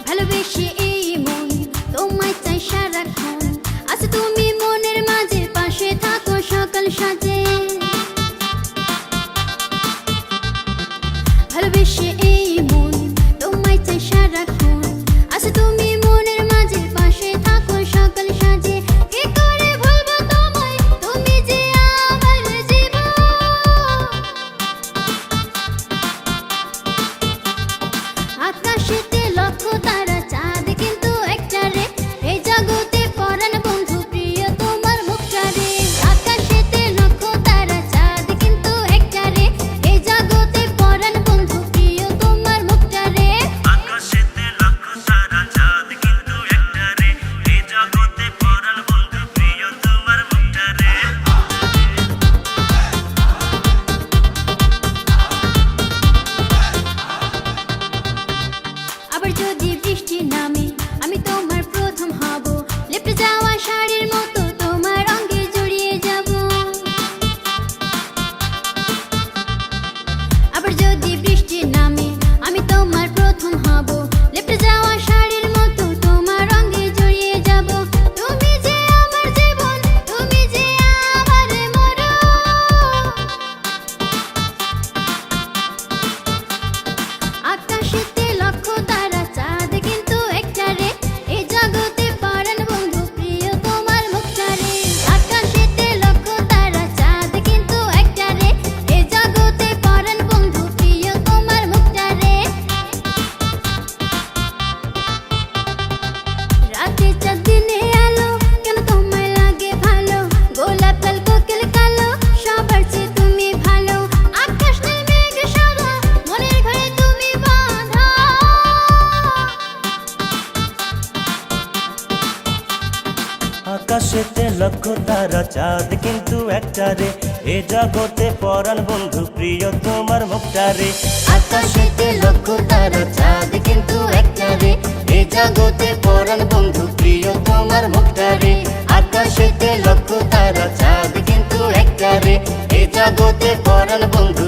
ভালোবেসে এই মন তোমায় চাই সারাক্ষণ। আচ্ছা তুমি মনের মাঝে পাশে থাকো সকাল সাজে। ভালোবেসে এই মন তোমায় চাই সারাক্ষণ। আচ্ছা তুমি মনের মাঝে পাশে থাকো সকাল সাজে। কি করে ভুলবো তোমায়, তুমি যে আমার জীবন। আকাশেতে লক্ষ তারা চাঁদ কিন্তু একটা রে, এই জগতে পরাণ বন্ধু প্রিয় তোমার মুখটা রে। আকাশেতে লক্ষ তারা চাঁদ কিন্তু একটা রে, এই জগতে পরাণ বন্ধু প্রিয় তোমার মুখটা রে। আকাশেতে লক্ষ তারা চাঁদ কিন্তু একটা রে, এই জগতে পরাণ বন্ধু প্রিয় তোমার মুখটা রে। আবার যদি বৃষ্টি নামে আমি তোমার প্রথম হব, লেপটে যাওয়া শাড়ির মতো তোমার অঙ্গে জড়িয়ে যাব। আবার যদি বৃষ্টি নামে আমি তোমার প্রথম হব, লেপটে যাওয়া শাড়ির মতো তোমার অঙ্গে জড়িয়ে যাব। তুমি যে আমার জীবন, তুমি যে আমার মরণ। আকাশেতে লক্ষ তারা চাঁদ কিন্তু একটা রে, এই জগতে পরাণ বন্ধু প্রিয় তোমার মুখটা রে। আকাশেতে লক্ষ তারা চাঁদ কিন্তু একটা রে, এই জগতে পরাণ বন্ধু প্রিয় তোমার মুখটা রে। রাতে চাঁদ দিনে আলো, কেন তোমায় লাগে ভালো। গোলাপ লাল কোকিল কালো, সবার চেয়ে তুমি ভালো। আকাশ নীল মেঘ সাদা, মনের ঘরে তুমি বাঁধা। আকাশেতে লক্ষ তারা চাঁদ কিন্তু একটা রে, এ জগতে পরাণ বন্ধু প্রিয় তোমার মুখটা রে। আকাশেতে লক্ষ তারা চাঁদ কিন্তু একটা রে, এ জগতে পরাণ বন্ধু প্রিয় তোমার মুখটা রে। আকাশেতে লক্ষ তারা চাঁদ কিন্তু একটা রে, এ জগতে পরাণ বন্ধু